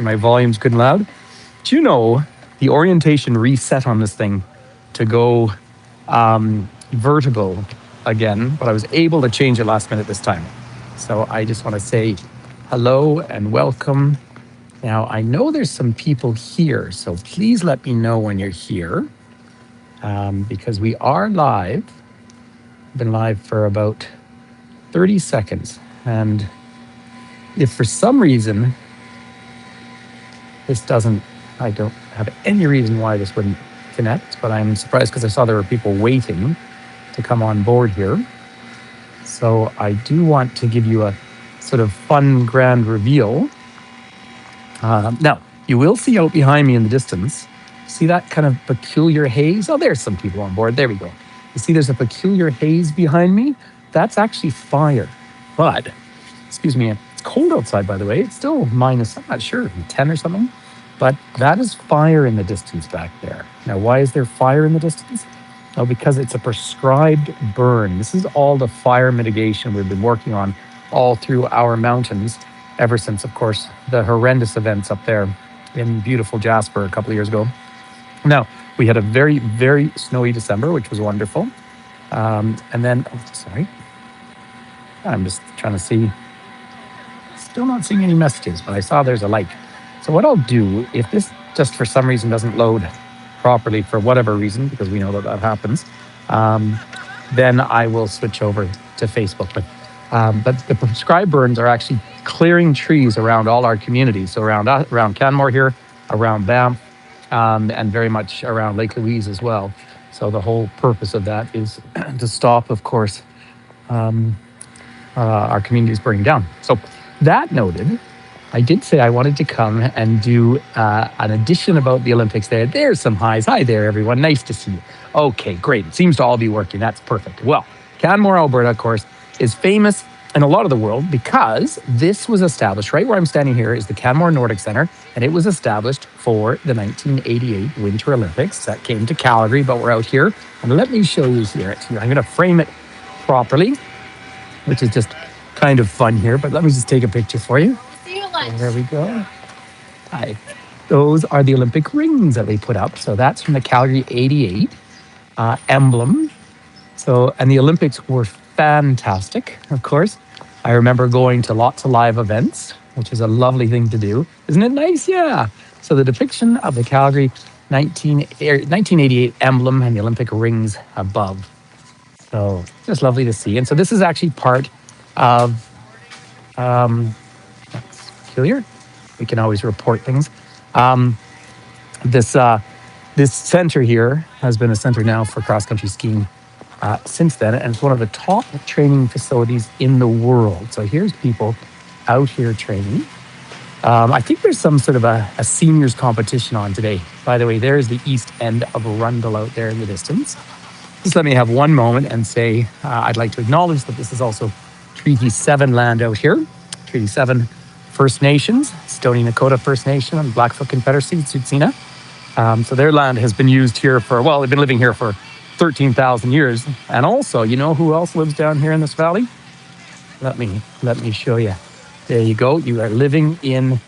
My volume's good and loud. Do you know the orientation reset on this thing to go vertical again, but I was able to change it last minute this time. So I just want to say hello and welcome. Now, I know there's some people here, so please let me know when you're here because we are live. We've been live for about 30 seconds. And if for some reason this doesn't, I don't have any reason why this wouldn't connect, but I'm surprised because I saw there were people waiting to come on board here. So I do want to give you a sort of fun grand reveal. Now, you will see out behind me in the distance, see that kind of peculiar haze? Oh, there's some people on board. There we go. You see there's a peculiar haze behind me? That's actually fire. But, excuse me, it's cold outside, by the way. It's still minus, I'm not sure, 10 or something. But that is fire in the distance back there. Now, why is there fire in the distance? Oh, because it's a prescribed burn. This is all the fire mitigation we've been working on all through our mountains ever since, of course, the horrendous events up there in beautiful Jasper a couple of years ago. Now, we had a very, very snowy December, which was wonderful. And then, sorry, I'm just trying to see. Still not seeing any messages, but I saw there's a like. So what I'll do, if this just for some reason doesn't load properly for whatever reason, because we know that happens, then I will switch over to Facebook. But the prescribed burns are actually clearing trees around all our communities. So around Canmore here, around Banff, and very much around Lake Louise as well. So the whole purpose of that is to stop, of course, our communities burning down. So that noted, I did say I wanted to come and do an edition about the Olympics there. There's some highs. Hi there, everyone. Nice to see you. Okay, great. It seems to all be working. That's perfect. Well, Canmore, Alberta, of course, is famous in a lot of the world because this was established, right where I'm standing here is the Canmore Nordic Center, and it was established for the 1988 Winter Olympics that came to Calgary, but we're out here. And let me show you here. I'm going to frame it properly, which is just kind of fun here, but let me just take a picture for you. There we go. Hi. Those are the Olympic rings that they put up. So that's from the Calgary 88 emblem. So, and the Olympics were fantastic, of course. I remember going to lots of live events, which is a lovely thing to do. Isn't it nice? Yeah. So the depiction of the Calgary 1988 emblem and the Olympic rings above. So just lovely to see. And so this is actually part of... we can always report things. This center here has been a center now for cross-country skiing since then, and it's one of the top training facilities in the world. So here's people out here training. I think there's some sort of a seniors competition on today. By the way, there's the east end of Arundel out there in the distance. Just let me have one moment and say I'd like to acknowledge that this is also Treaty 7 land out here. Treaty 7 First Nations, Stoney Nakoda First Nation and Blackfoot Confederacy, Tsuut'ina. So their land has been used here for, well, they've been living here for 13,000 years. And also, you know who else lives down here in this valley? Let me show you. There you go. You are living in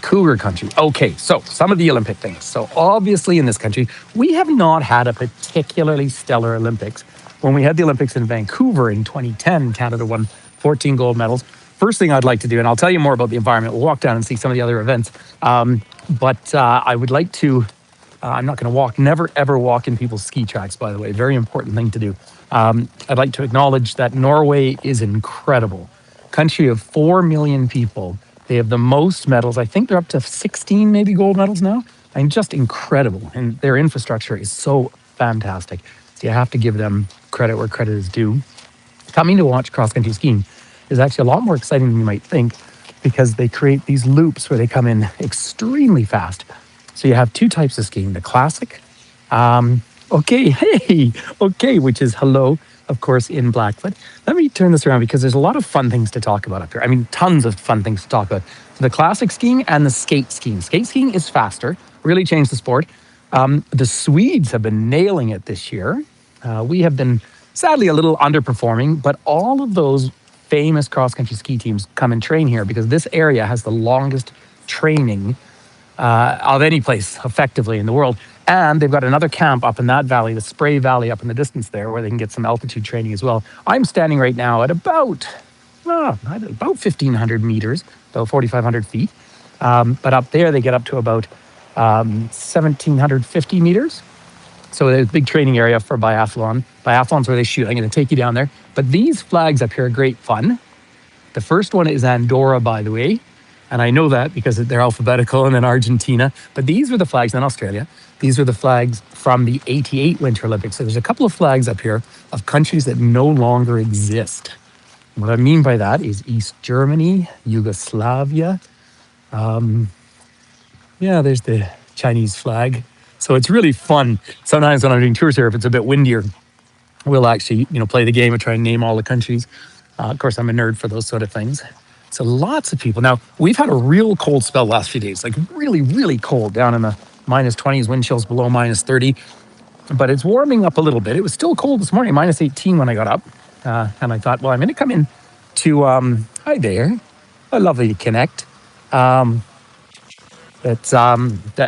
Cougar country. Okay, so some of the Olympic things. So obviously in this country, we have not had a particularly stellar Olympics. When we had the Olympics in Vancouver in 2010, Canada won 14 gold medals. First thing I'd like to do, and I'll tell you more about the environment, we'll walk down and see some of the other events. But I would like to, I'm not going to never ever walk in people's ski tracks, by the way, very important thing to do. I'd like to acknowledge that Norway is incredible. Country of 4 million people. They have the most medals. I think they're up to 16 maybe gold medals now. I mean, just incredible. And their infrastructure is so fantastic. So you have to give them credit where credit is due. Coming to watch cross-country skiing is actually a lot more exciting than you might think because they create these loops where they come in extremely fast. So you have two types of skiing, the classic, which is hello, of course, in Blackfoot. Let me turn this around because there's a lot of fun things to talk about up here. I mean, tons of fun things to talk about. So the classic skiing and the skate skiing. Skate skiing is faster, really changed the sport. The Swedes have been nailing it this year. We have been sadly a little underperforming, but all of those famous cross-country ski teams come and train here because this area has the longest training of any place effectively in the world. And they've got another camp up in that valley, the Spray Valley up in the distance there, where they can get some altitude training as well. I'm standing right now at about 1,500 meters, about 4,500 feet. But up there, they get up to about 1,750 meters. So there's a big training area for biathlon. Biathlon's where they shoot. I'm going to take you down there. But these flags up here are great fun. The first one is Andorra, by the way. And I know that because they're alphabetical, and then Argentina. But these were the flags in Australia. These were the flags from the '88 Winter Olympics. So there's a couple of flags up here of countries that no longer exist. What I mean by that is East Germany, Yugoslavia. There's the Chinese flag. So it's really fun. Sometimes when I'm doing tours here, if it's a bit windier, we'll actually, play the game and try and name all the countries. Of course, I'm a nerd for those sort of things. So lots of people. Now, we've had a real cold spell the last few days, like really, really cold, down in the -20s, wind chills below -30. But it's warming up a little bit. It was still cold this morning, -18 when I got up. And I thought, well, I'm going to come in to, hi there. Oh, lovely to connect. That's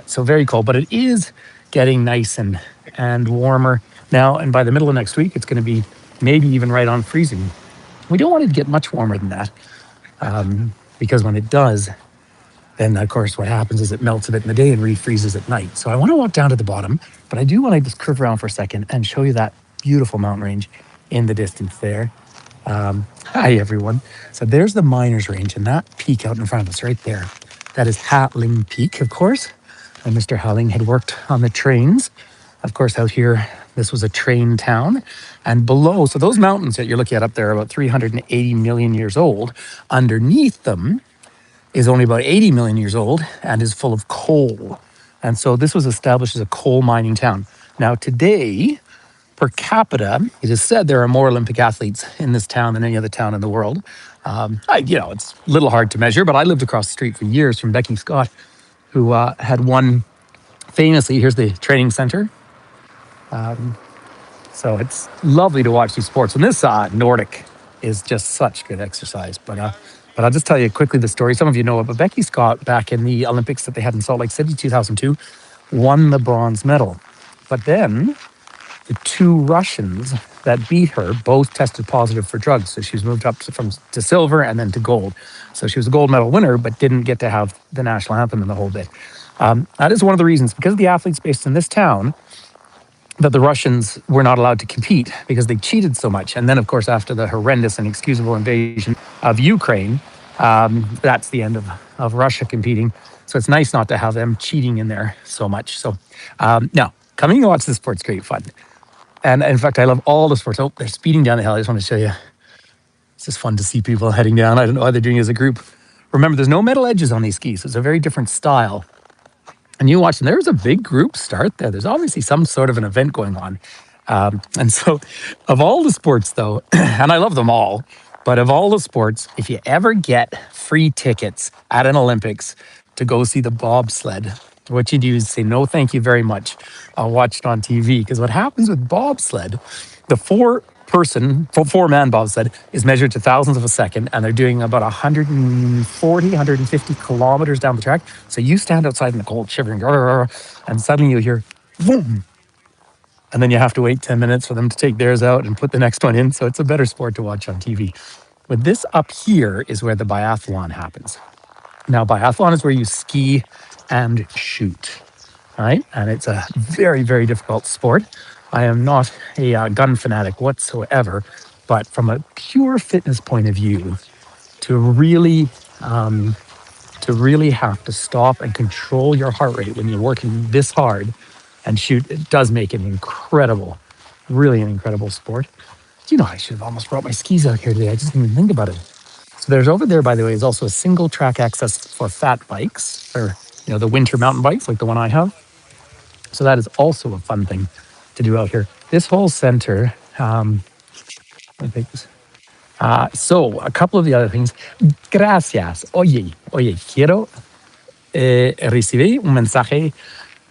so very cold, but it is getting nice and warmer now. And by the middle of next week, it's going to be maybe even right on freezing. We don't want it to get much warmer than that. Because when it does, then of course what happens is it melts a bit in the day and refreezes at night. So I want to walk down to the bottom, but I do want to just curve around for a second and show you that beautiful mountain range in the distance there. Hi everyone. So there's the miners range, and that peak out in front of us right there, that is Hatling Peak, of course. And Mr. Hatling had worked on the trains. Of course, out here, this was a train town. And below, so those mountains that you're looking at up there are about 380 million years old. Underneath them is only about 80 million years old and is full of coal. And so this was established as a coal mining town. Now today, per capita, it is said there are more Olympic athletes in this town than any other town in the world. It's a little hard to measure, but I lived across the street for years from Becky Scott, who had won famously. Here's the training center. So it's lovely to watch these sports. And this Nordic is just such good exercise. But I'll just tell you quickly the story. Some of you know it, but Becky Scott, back in the Olympics that they had in Salt Lake City 2002, won the bronze medal. But then the two Russians that beat her both tested positive for drugs. So she was moved up to silver and then to gold. So she was a gold medal winner, but didn't get to have the national anthem and the whole bit. That is one of the reasons, because of the athletes based in this town, that the Russians were not allowed to compete because they cheated so much. And then, of course, after the horrendous and inexcusable invasion of Ukraine, that's the end of Russia competing. So it's nice not to have them cheating in there so much. So now, coming to watch this sport's great fun. And in fact, I love all the sports. Oh, they're speeding down the hill. I just want to show you. It's just fun to see people heading down. I don't know how they're doing as a group. Remember, there's no metal edges on these skis. So it's a very different style. And you watch, and there's a big group start there. There's obviously some sort of an event going on. And so of all the sports, though, and I love them all, but of all the sports, if you ever get free tickets at an Olympics to go see the bobsled, what you do is say, no, thank you very much. I'll watch it on TV. Because what happens with bobsled, the four-man bobsled is measured to thousands of a second, and they're doing about 140, 150 kilometers down the track. So you stand outside in the cold, shivering, and suddenly you hear, boom. And then you have to wait 10 minutes for them to take theirs out and put the next one in. So it's a better sport to watch on TV. But this up here is where the biathlon happens. Now, biathlon is where you ski and shoot, right? And it's a very, very difficult sport. I am not a gun fanatic whatsoever, but from a pure fitness point of view, to really have to stop and control your heart rate when you're working this hard and shoot, it does make it really an incredible sport. I should have almost brought my skis out here today. I just didn't even think about it. So there's over there, by the way, is also a single track access for fat bikes, for the winter mountain bikes like the one I have. So that is also a fun thing to do out here. This whole center, so a couple of the other things. Gracias. Oye, quiero recibir un mensaje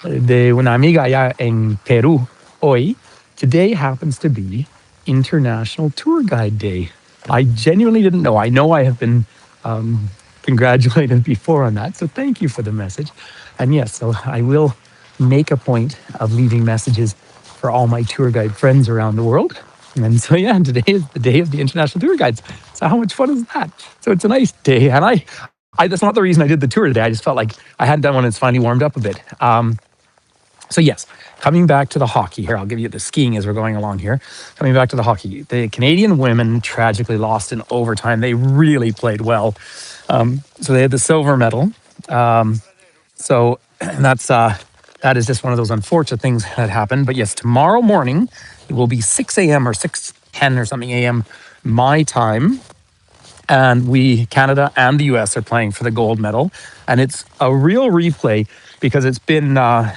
de una amiga allá en Peru hoy. Today happens to be International Tour Guide Day. I genuinely didn't know. I know I have been congratulated before on that. So thank you for the message. And yes, so I will make a point of leaving messages for all my tour guide friends around the world. And so, yeah, today is the day of the International Tour Guides. So how much fun is that? So it's a nice day. And that's not the reason I did the tour today. I just felt like I hadn't done one. It's finally warmed up a bit. So yes, coming back to the hockey here, I'll give you the skiing as we're going along here. Coming back to the hockey, the Canadian women tragically lost in overtime. They really played well. So they had the silver medal. So that is just one of those unfortunate things that happened. But yes, tomorrow morning it will be 6 a.m. or 6:10 or something a.m. my time. And Canada and the US are playing for the gold medal. And it's a real replay because it's been, I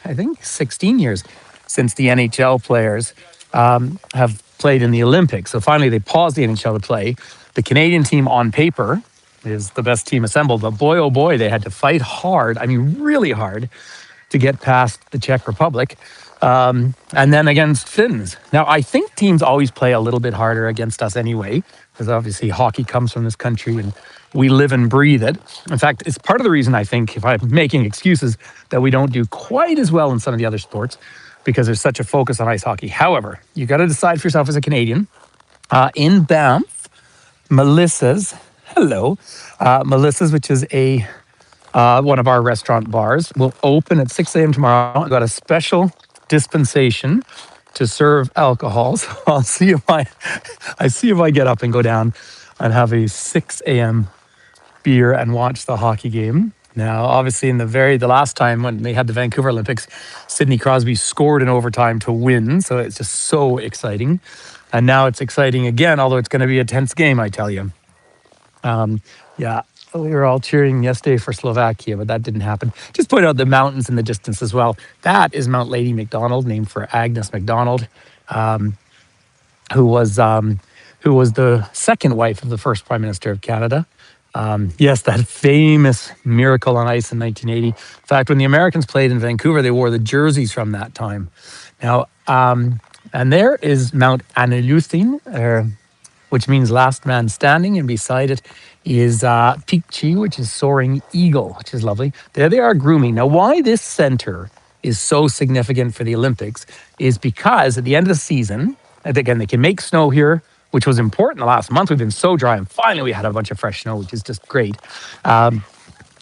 think, 16 years since the NHL players have played in the Olympics. So finally, they paused the NHL to play. The Canadian team on paper is the best team assembled, but boy, oh boy, they had to fight hard. I mean, really hard to get past the Czech Republic. And then against Finns. Now, I think teams always play a little bit harder against us anyway, because obviously hockey comes from this country and we live and breathe it. In fact, it's part of the reason I think, if I'm making excuses, that we don't do quite as well in some of the other sports because there's such a focus on ice hockey. However, you got to decide for yourself as a Canadian. In Banff, Melissa's, Melissa's, which is one of our restaurant bars, will open at 6 a.m. tomorrow. I've got a special dispensation to serve alcohol. So I'll see if I get up and go down and have a 6 a.m. beer and watch the hockey game. Now, obviously, the last time when they had the Vancouver Olympics, Sidney Crosby scored in overtime to win. So it's just so exciting. And now it's exciting again, although it's going to be a tense game, I tell you. Yeah, we were all cheering yesterday for Slovakia, but that didn't happen. Just point out the mountains in the distance as well. That is Mount Lady MacDonald, named for Agnes MacDonald, who was the second wife of the first Prime Minister of Canada. Yes, that famous miracle on ice in 1980. In fact, when the Americans played in Vancouver, they wore the jerseys from that time. Now, and there is Mount Aniluthin, which means last man standing, and beside it is Peak Chi, which is soaring eagle, which is lovely. There they are grooming. Now, why this center is so significant for the Olympics is because at the end of the season, and again, they can make snow here, which was important the last month. We've been so dry, and finally we had a bunch of fresh snow, which is just great.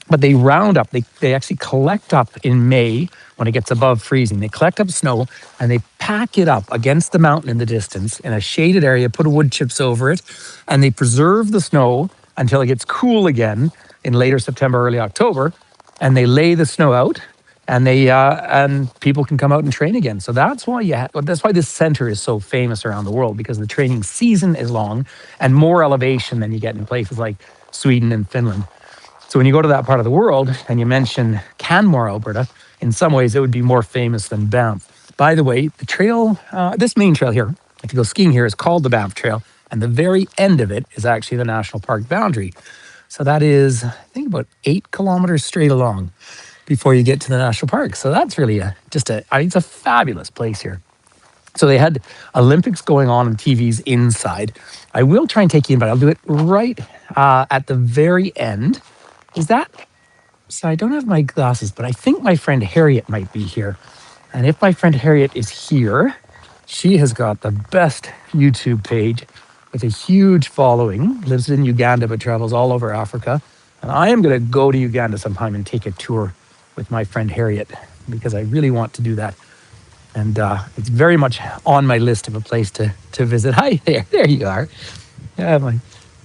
But they round up, they actually collect up in May when it gets above freezing. They collect up snow and they pack it up against the mountain in the distance in a shaded area, put wood chips over it, and they preserve the snow until it gets cool again in later September, early October, and they lay the snow out and and people can come out and train again. So that's why this center is so famous around the world, because the training season is long and more elevation than you get in places like Sweden and Finland. So when you go to that part of the world and you mention Canmore, Alberta, in some ways it would be more famous than Banff. By the way, the trail, this main trail here, if you go skiing here, is called the Banff Trail, and the very end of it is actually the national park boundary. So that is, I think, about 8 kilometers straight along before you get to the national park. So that's really it's a fabulous place here. So they had Olympics going on TVs inside. I will try and take you in, but I'll do it right at the very end. So I don't have my glasses, but I think my friend Harriet might be here. And if my friend Harriet is here, she has got the best YouTube page with a huge following, lives in Uganda, but travels all over Africa. And I am going to go to Uganda sometime and take a tour with my friend Harriet, because I really want to do that. And it's very much on my list of a place to visit. Hi, there you are. Yeah,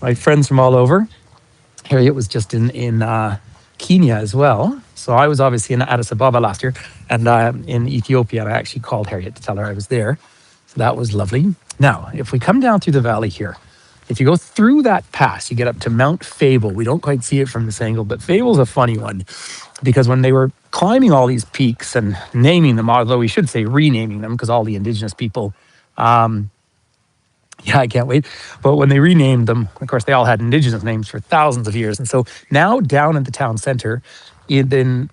my friends from all over. Harriet was just in Kenya as well. So I was obviously in Addis Ababa last year, and in Ethiopia. And I actually called Harriet to tell her I was there. So that was lovely. Now, if we come down through the valley here, if you go through that pass, you get up to Mount Fable. We don't quite see it from this angle, but Fable's a funny one, because when they were climbing all these peaks and naming them, although we should say renaming them, because all the indigenous people, I can't wait. But when they renamed them, of course, they all had indigenous names for thousands of years. And so now down at the town center, the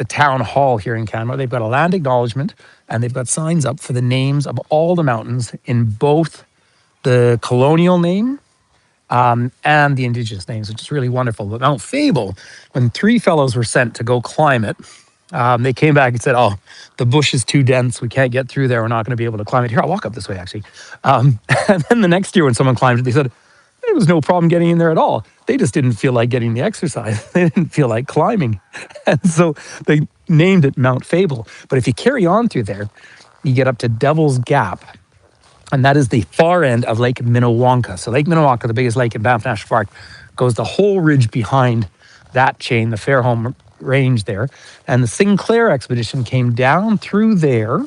town hall here in Canmore, they've got a land acknowledgement, and they've got signs up for the names of all the mountains in both the colonial name, and the indigenous names, which is really wonderful. But Mount Fable, when 3 fellows were sent to go climb it, they came back and said, "Oh, the bush is too dense. We can't get through there. We're not going to be able to climb it. Here, I'll walk up this way, actually." And then the next year, when someone climbed it, they said there was no problem getting in there at all. They just didn't feel like getting the exercise. They didn't feel like climbing, and so they named it Mount Fable. But if you carry on through there, you get up to Devil's Gap, and that is the far end of Lake Minnewanka. So Lake Minnewanka, the biggest lake in Banff National Park, goes the whole ridge behind that chain, the Fairholme Range there. And the Sinclair expedition came down through there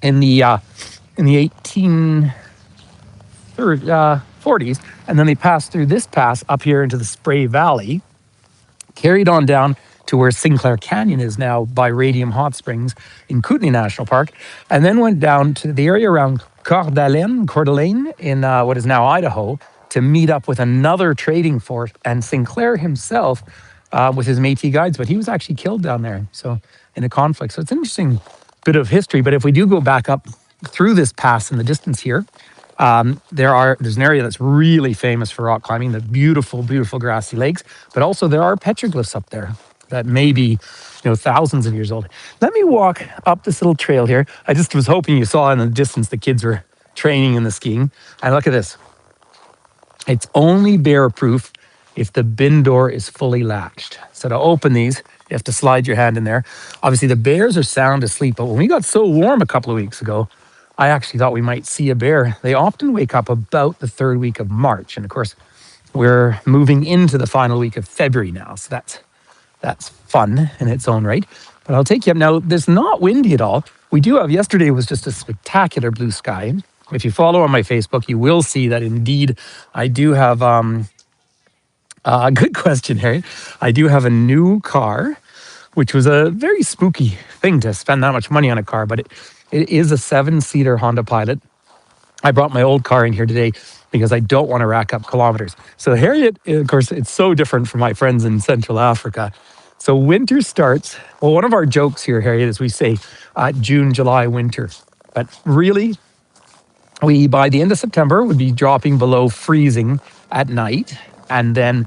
in the 1840s, and then they passed through this pass up here into the Spray Valley, carried on down to where Sinclair Canyon is now by Radium Hot Springs in Kootenai National Park, and then went down to the area around Coeur d'Alene in what is now Idaho to meet up with another trading force and Sinclair himself with his Métis guides, but he was actually killed down there, so in a conflict. So it's an interesting bit of history. But if we do go back up through this pass in the distance here, there's an area that's really famous for rock climbing, the beautiful, beautiful grassy lakes, but also there are petroglyphs up there that may be, thousands of years old. Let me walk up this little trail here. I just was hoping you saw in the distance the kids were training in the skiing. And look at this. It's only bear proof if the bin door is fully latched. So to open these, you have to slide your hand in there. Obviously, the bears are sound asleep, but when we got so warm a couple of weeks ago, I actually thought we might see a bear. They often wake up about the 3rd week of March. And of course, we're moving into the final week of February now. So that's fun in its own right. But I'll take you up. Now, there's not windy at all. We do have, yesterday was just a spectacular blue sky. If you follow on my Facebook, you will see that indeed I do have, good question, Harry. I do have a new car, which was a very spooky thing to spend that much money on a car, but it is a 7-seater Honda Pilot. I brought my old car in here today because I don't want to rack up kilometers. So Harriet, of course, it's so different from my friends in Central Africa. So winter starts, well, one of our jokes here, Harriet, is we say June, July, winter. But really, we, by the end of September, would be dropping below freezing at night. And then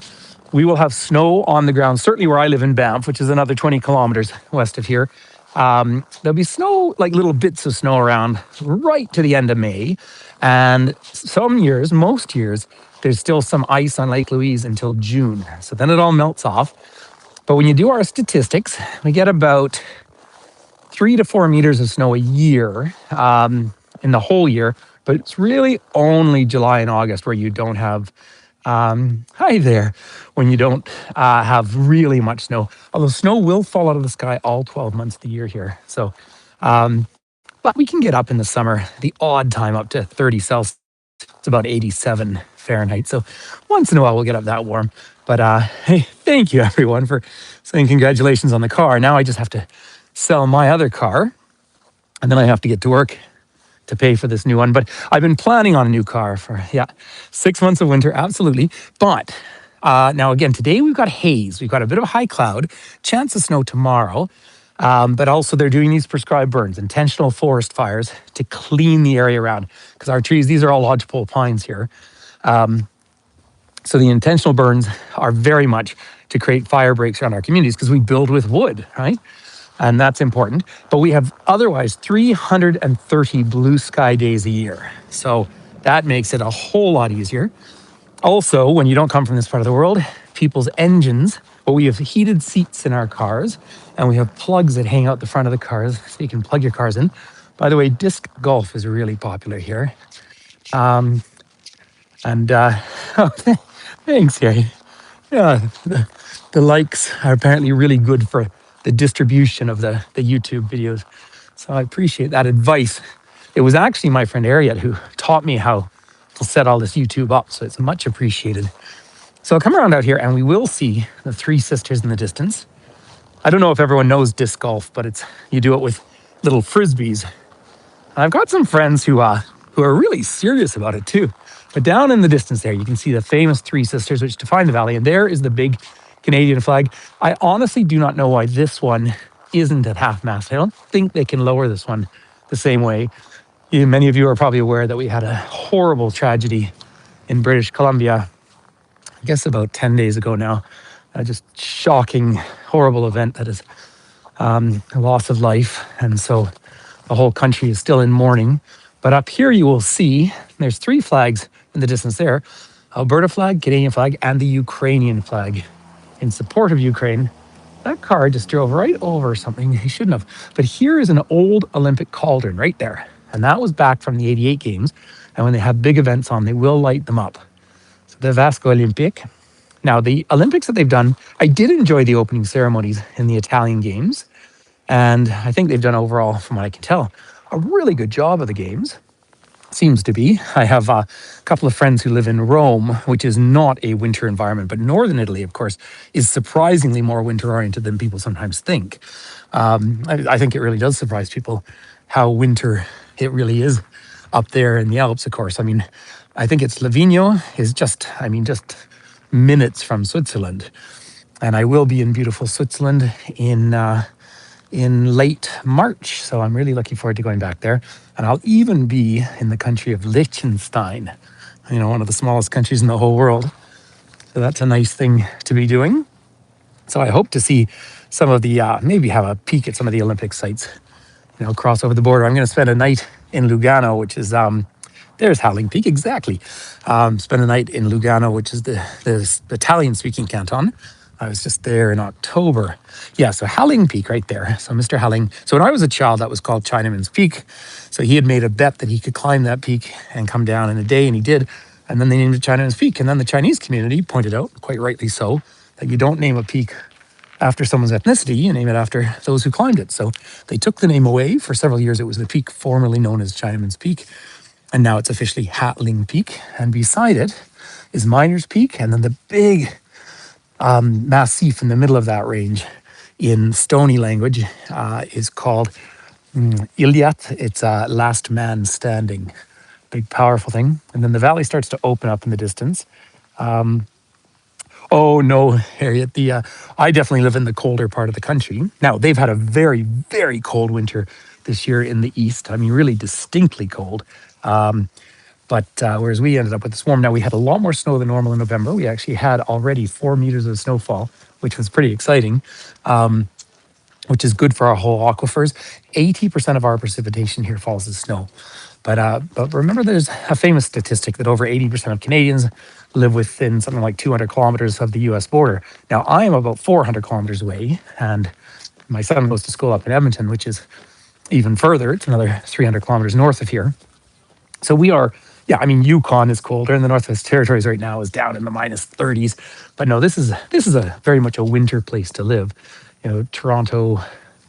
we will have snow on the ground, certainly where I live in Banff, which is another 20 kilometers west of here. There'll be snow, like little bits of snow around right to the end of May. And some years, most years, there's still some ice on Lake Louise until June. So then it all melts off. But when you do our statistics, we get about 3 to 4 meters of snow a year in the whole year. But it's really only July and August where you don't have, hi there, when you don't have really much snow. Although snow will fall out of the sky all 12 months of the year here. So, but we can get up in the summer, the odd time up to 30 Celsius. It's about 87 Fahrenheit. So once in a while we'll get up that warm. But hey, thank you everyone for saying congratulations on the car. Now I just have to sell my other car and then I have to get to work to pay for this new one. But I've been planning on a new car for, 6 months of winter, absolutely. But now again, today we've got haze. We've got a bit of a high cloud, chance of snow tomorrow. But also they're doing these prescribed burns, intentional forest fires to clean the area around. Because our trees, these are all lodgepole pines here. So the intentional burns are very much to create fire breaks around our communities because we build with wood, right? And that's important. But we have otherwise 330 blue sky days a year. So that makes it a whole lot easier. Also, when you don't come from this part of the world, people's engines, well, we have heated seats in our cars and we have plugs that hang out the front of the cars so you can plug your cars in. By the way, disc golf is really popular here. Thanks, Gary. Yeah, the likes are apparently really good for the distribution of the YouTube videos. So I appreciate that advice. It was actually my friend Ariette who taught me how to set all this YouTube up. So it's much appreciated. So I'll come around out here and we will see the Three Sisters in the distance. I don't know if everyone knows disc golf, but you do it with little frisbees. I've got some friends who are really serious about it too. But down in the distance there, you can see the famous Three Sisters, which define the valley. And there is the big Canadian flag. I honestly do not know why this one isn't at half mast. I don't think they can lower this one the same way. Many of you are probably aware that we had a horrible tragedy in British Columbia, I guess about 10 days ago now. Just shocking, horrible event that is a loss of life. And so the whole country is still in mourning. But up here you will see there's 3 flags in the distance there: Alberta flag, Canadian flag, and the Ukrainian flag in support of Ukraine. That car just drove right over something he shouldn't have. But here is an old Olympic cauldron right there. And that was back from the 88 games. And when they have big events on, they will light them up. So the Vasco Olympique. Now, the Olympics that they've done, I did enjoy the opening ceremonies in the Italian games. And I think they've done overall, from what I can tell, a really good job of the games. Seems to be. I have a couple of friends who live in Rome, which is not a winter environment, but northern Italy, of course, is surprisingly more winter oriented than people sometimes think. I think it really does surprise people how winter it really is up there in the Alps, of course. I mean, I think it's Livigno is just minutes from Switzerland. And I will be in beautiful Switzerland in late March. So I'm really looking forward to going back there. And I'll even be in the country of Liechtenstein, one of the smallest countries in the whole world. So that's a nice thing to be doing. So I hope to see some of the, maybe have a peek at some of the Olympic sites, cross over the border. I'm going to spend a night in Lugano, which is, there's Howling Peak, exactly. Spend a night in Lugano, which is the Italian-speaking canton. I was just there in October. Yeah, so Howling Peak right there. So Mr. Howling. So when I was a child, that was called Chinaman's Peak. So he had made a bet that he could climb that peak and come down in a day, and he did. And then they named it Chinaman's Peak. And then the Chinese community pointed out, quite rightly so, that you don't name a peak after someone's ethnicity, you name it after those who climbed it. So they took the name away. For several years, it was the peak formerly known as Chinaman's Peak. And now it's officially Hatling Peak. And beside it is Miner's Peak. And then the big massif in the middle of that range in Stony language is called Iliat. It's last man standing. Big, powerful thing. And then the valley starts to open up in the distance. Oh no, Harriet. I definitely live in the colder part of the country. Now, they've had a very, very cold winter this year in the east. I mean, really distinctly cold. But whereas we ended up with the swarm, now we had a lot more snow than normal in November. We actually had already 4 meters of snowfall, which was pretty exciting, which is good for our whole aquifers. 80% of our precipitation here falls as snow. But remember, there's a famous statistic that over 80% of Canadians live within something like 200 kilometers of the US border. Now, I am about 400 kilometers away, and my son goes to school up in Edmonton, which is even further. It's another 300 kilometers north of here. So we are, Yukon is colder, and the Northwest Territories right now is down in the minus 30s. But no, this is a very much a winter place to live. Toronto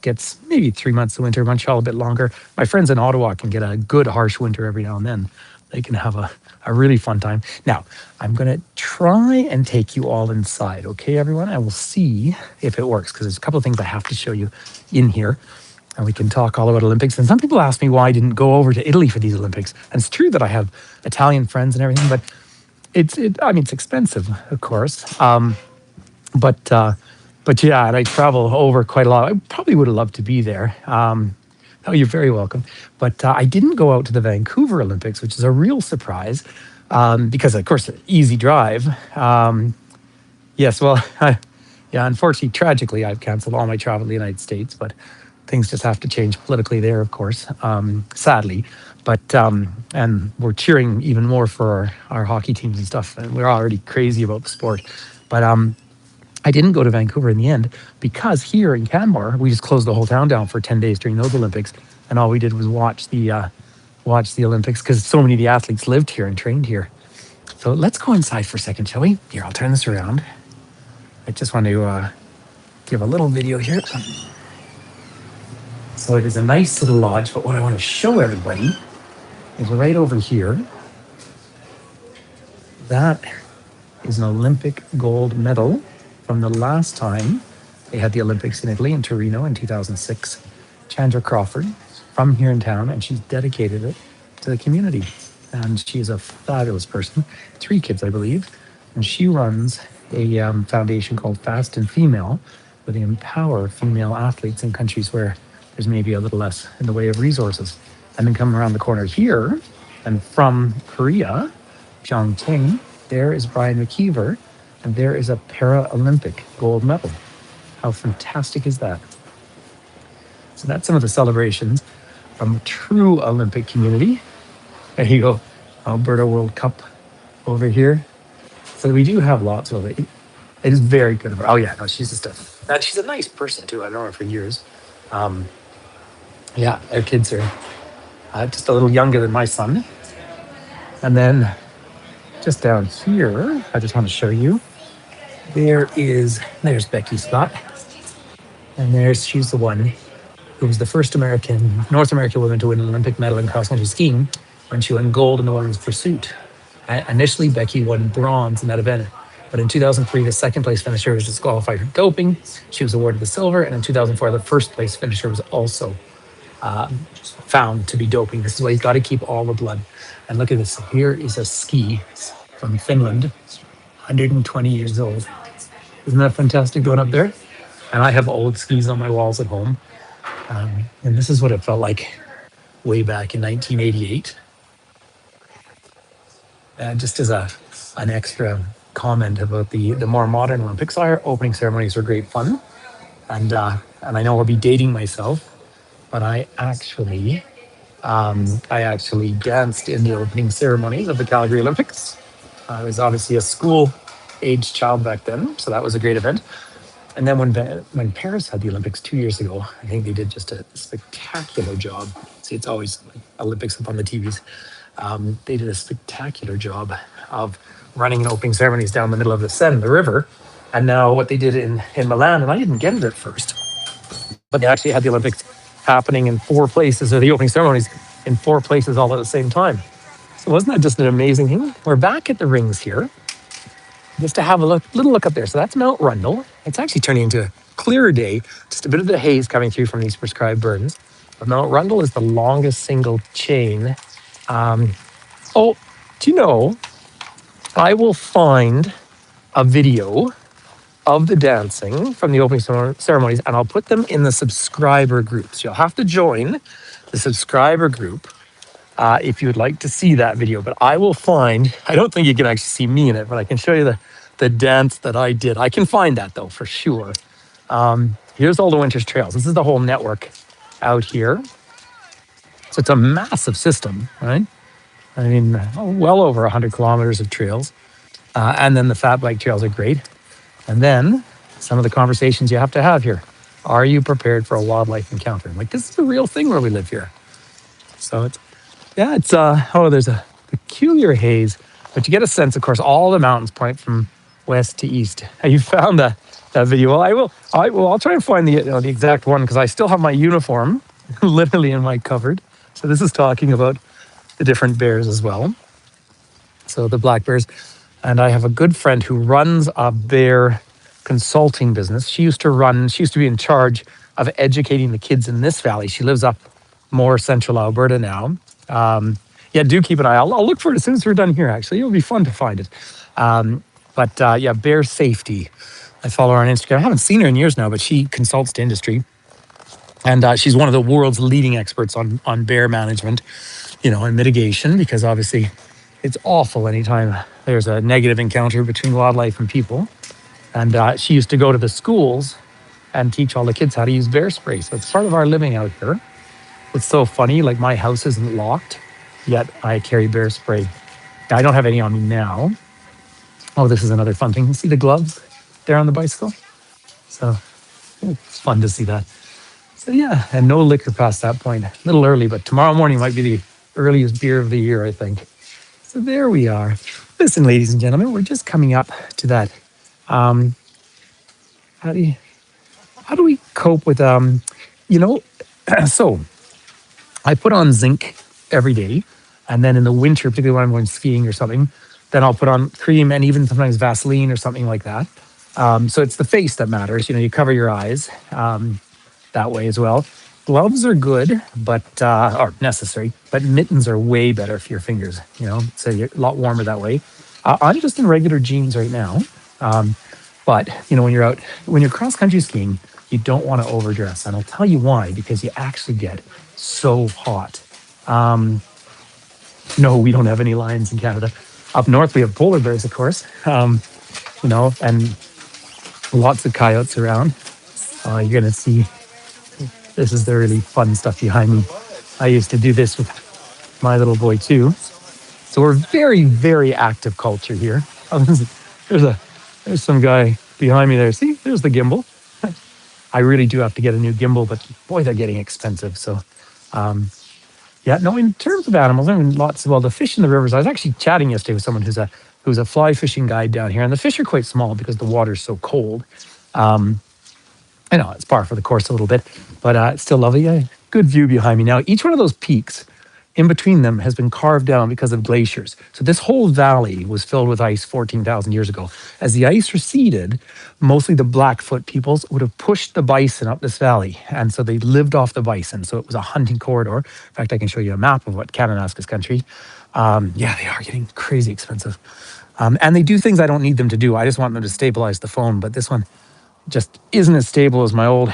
gets maybe 3 months of winter, Montreal a bit longer. My friends in Ottawa can get a good harsh winter every now and then. They can have a really fun time. Now, I'm going to try and take you all inside, okay, everyone? I will see if it works, because there's a couple of things I have to show you in here. And we can talk all about Olympics. And some people ask me why I didn't go over to Italy for these Olympics. And it's true that I have Italian friends and everything, but it's expensive, of course. But yeah, and I travel over quite a lot. I probably would have loved to be there. Oh, you're very welcome. But I didn't go out to the Vancouver Olympics, which is a real surprise, because, of course, easy drive. Yes, well, yeah, unfortunately, tragically, I've canceled all my travel to the United States, but things just have to change politically there, of course, sadly. But and we're cheering even more for our hockey teams and stuff, and we're already crazy about the sport. But I didn't go to Vancouver in the end, because here in Canmore, we just closed the whole town down for 10 days during those Olympics, and all we did was watch the Olympics, because so many of the athletes lived here and trained here. So let's go inside for a second, shall we? Here, I'll turn this around. I just want to give a little video here. So it is a nice little lodge, but what I want to show everybody is right over here. That is an Olympic gold medal from the last time they had the Olympics in Italy, in Torino in 2006. Chandra Crawford, from here in town, and she's dedicated it to the community. And she is a fabulous person. 3 kids, I believe. And she runs a foundation called Fast and Female, where they empower female athletes in countries where there's maybe a little less in the way of resources. And then come around the corner here, and from Korea, Pyeongchang, there is Brian McKeever, and there is a Paralympic gold medal. How fantastic is that? So that's some of the celebrations from a true Olympic community. There you go, Alberta World Cup over here. So we do have lots of it. It is very good of her. Oh yeah, no, she's just she's a nice person too. I've known her for years. Um, yeah, our kids are just a little younger than my son. And then just down here, I just want to show you. There's Becky Scott, and she's the one who was the first North American woman to win an Olympic medal in cross country skiing when she won gold in the women's pursuit. Initially, Becky won bronze in that event, but in 2003, the second place finisher was disqualified for doping. She was awarded the silver, and in 2004, the first place finisher was also found to be doping. This is why you've got to keep all the blood. And look at this. Here is a ski from Finland, 120 years old. Isn't that fantastic going up there? And I have old skis on my walls at home. And this is what it felt like way back in 1988. Just as an extra comment about the more modern Olympics, our opening ceremonies were great fun. And I know I'll be dating myself, but I actually danced in the opening ceremonies of the Calgary Olympics. I was obviously a school-aged child back then, so that was a great event. And then when Paris had the Olympics 2 years ago, I think they did just a spectacular job. See, it's always like Olympics up on the TVs. They did a spectacular job of running and opening ceremonies down the middle of the Seine, the river. And now what they did in Milan, and I didn't get it at first, but they actually had the Olympics happening in 4 places, or the opening ceremonies in 4 places all at the same time. So wasn't that just an amazing thing? We're back at the rings here, just to have a little look up there. So that's Mount Rundle. It's actually turning into a clearer day, just a bit of the haze coming through from these prescribed burns. But Mount Rundle is the longest single chain. Do you know, I will find a video of the dancing from the opening ceremonies, and I'll put them in the subscriber groups. You'll have to join the subscriber group if you would like to see that video. But I don't think you can actually see me in it, but I can show you the dance that I did. I can find that though, for sure. Here's all the Winters Trails. This is the whole network out here. So it's a massive system, right? I mean, well over 100 kilometers of trails. And then the fat bike trails are great. And then some of the conversations you have to have here. Are you prepared for a wildlife encounter? Like, this is a real thing where we live here. So there's a peculiar haze, but you get a sense, of course, all the mountains point from west to east. Have you found that video? Well, I'll try and find the exact one, because I still have my uniform literally in my cupboard. So this is talking about the different bears as well. So the black bears. And I have a good friend who runs a bear consulting business. She used to be in charge of educating the kids in this valley. She lives up more central Alberta now. Do keep an eye. I'll look for it as soon as we're done here, actually. It'll be fun to find it. Bear safety. I follow her on Instagram. I haven't seen her in years now, but she consults to industry. And she's one of the world's leading experts on bear management, and mitigation, because obviously it's awful anytime there's a negative encounter between wildlife and people. And she used to go to the schools and teach all the kids how to use bear spray. So it's part of our living out here. It's so funny, like my house isn't locked, yet I carry bear spray. Now, I don't have any on me now. Oh, this is another fun thing. You see the gloves there on the bicycle? So it's fun to see that. So yeah, and no liquor past that point. A little early, but tomorrow morning might be the earliest beer of the year, I think. So there we are. Listen, ladies and gentlemen, we're just coming up to that. How do we cope with, so I put on zinc every day. And then in the winter, particularly when I'm going skiing or something, then I'll put on cream and even sometimes Vaseline or something like that. So it's the face that matters. You cover your eyes that way as well. Gloves are good, but are necessary, but mittens are way better for your fingers, so you're a lot warmer that way. I'm just in regular jeans right now. But, when you're cross-country skiing, you don't want to overdress. And I'll tell you why, because you actually get so hot. No, we don't have any lions in Canada. Up north, we have polar bears, of course, and lots of coyotes around. You're going to see this is the really fun stuff behind me. I used to do this with my little boy, too. So we're very, very active culture here. Oh, there's some guy behind me there. See, there's the gimbal. I really do have to get a new gimbal, but boy, they're getting expensive. So, yeah, no. In terms of animals, I mean, the fish in the rivers. I was actually chatting yesterday with someone who's a fly fishing guide down here, and the fish are quite small because the water's so cold. I know it's par for the course a little bit, but it's still lovely. Good view behind me. Now, each one of those peaks in between them has been carved down because of glaciers. So this whole valley was filled with ice 14,000 years ago. As the ice receded, mostly the Blackfoot peoples would have pushed the bison up this valley. And so they lived off the bison. So it was a hunting corridor. In fact, I can show you a map of what Kananaskis country. Yeah, they are getting crazy expensive. And they do things I don't need them to do. I just want them to stabilize the phone. But this one just isn't as stable as my old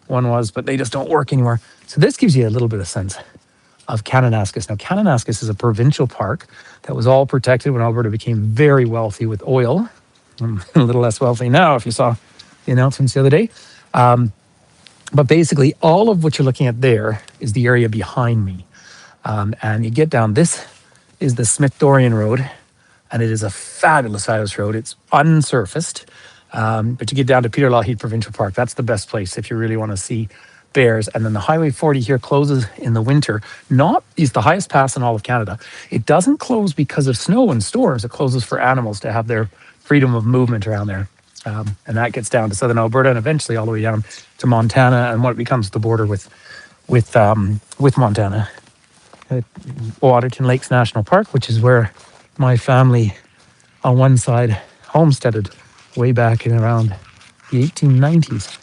one was, but they just don't work anymore. So this gives you a little bit of sense of Kananaskis. Now, Kananaskis is a provincial park that was all protected when Alberta became very wealthy with oil. I'm a little less wealthy now, if you saw the announcements the other day. But basically, all of what you're looking at there is the area behind me. And you get down, this is the Smith-Dorian Road, and it is a fabulous, fabulous road. It's unsurfaced, but you get down to Peter Lougheed Provincial Park. That's the best place if you really want to see bears. And then the Highway 40 here closes in the winter. It's the highest pass in all of Canada. It doesn't close because of snow and storms. It closes for animals to have their freedom of movement around there. And that gets down to southern Alberta and eventually all the way down to Montana and what becomes the border with Montana. Waterton Lakes National Park, which is where my family on one side homesteaded way back in around the 1890s.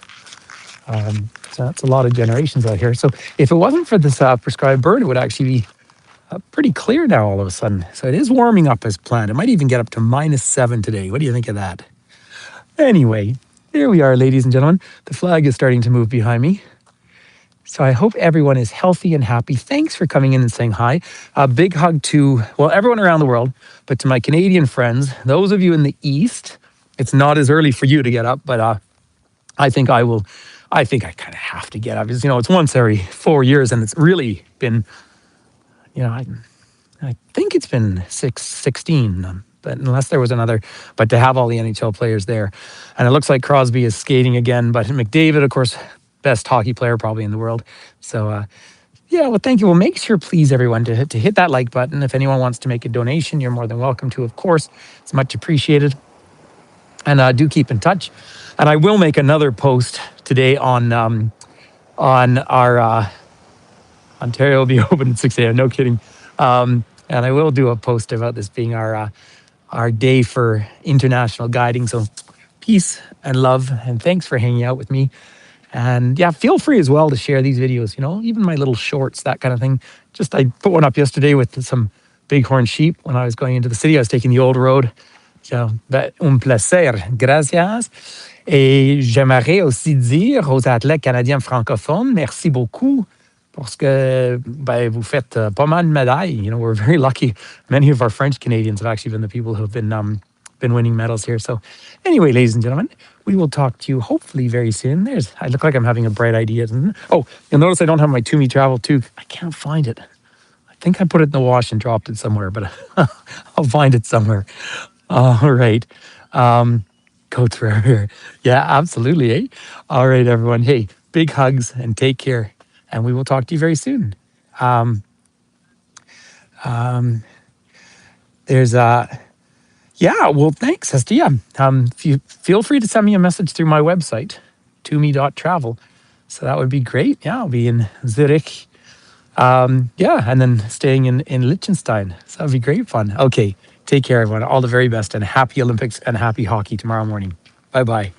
So that's a lot of generations out here. So if it wasn't for this prescribed bird, it would actually be pretty clear now all of a sudden. So it is warming up as planned. It might even get up to -7 today. What do you think of that? Anyway, there we are, ladies and gentlemen. The flag is starting to move behind me. So I hope everyone is healthy and happy. Thanks for coming in and saying hi. A big hug to, everyone around the world, but to my Canadian friends, those of you in the East. It's not as early for you to get up, but I think I kind of have to get up. Because, it's once every 4 years, and it's really been, I think it's been 16, but unless there was another, but to have all the NHL players there. And it looks like Crosby is skating again, but McDavid, of course, best hockey player probably in the world. So, thank you. Well, make sure, please, everyone, to hit that like button. If anyone wants to make a donation, you're more than welcome to, of course. It's much appreciated. And do keep in touch. And I will make another post today on our Ontario will be open at 6 a.m. No kidding. And I will do a post about this being our day for international guiding. So peace and love, and thanks for hanging out with me. And feel free as well to share these videos, even my little shorts, that kind of thing. I put one up yesterday with some bighorn sheep when I was going into the city. I was taking the old road. Un plaisir. Gracias. Et j'aimerais aussi dire aux athlètes canadiens francophones, merci beaucoup parce que vous faites pas mal de médailles. We're very lucky. Many of our French Canadians have actually been the people who have been winning medals here. So anyway, ladies and gentlemen, we will talk to you hopefully very soon. I look like I'm having a bright idea. Oh, you'll notice I don't have my To-Me travel tube. I can't find it. I think I put it in the wash and dropped it somewhere, but I'll find it somewhere. All right. Coats forever. Yeah, absolutely. Eh? All right, everyone. Hey, big hugs and take care. And we will talk to you very soon. Thanks, Hestia. If you feel free to send me a message through my website, tome.travel. So that would be great. Yeah, I'll be in Zurich. And then staying in Liechtenstein. So that would be great fun. Okay. Take care, everyone. All the very best, and happy Olympics and happy hockey tomorrow morning. Bye-bye.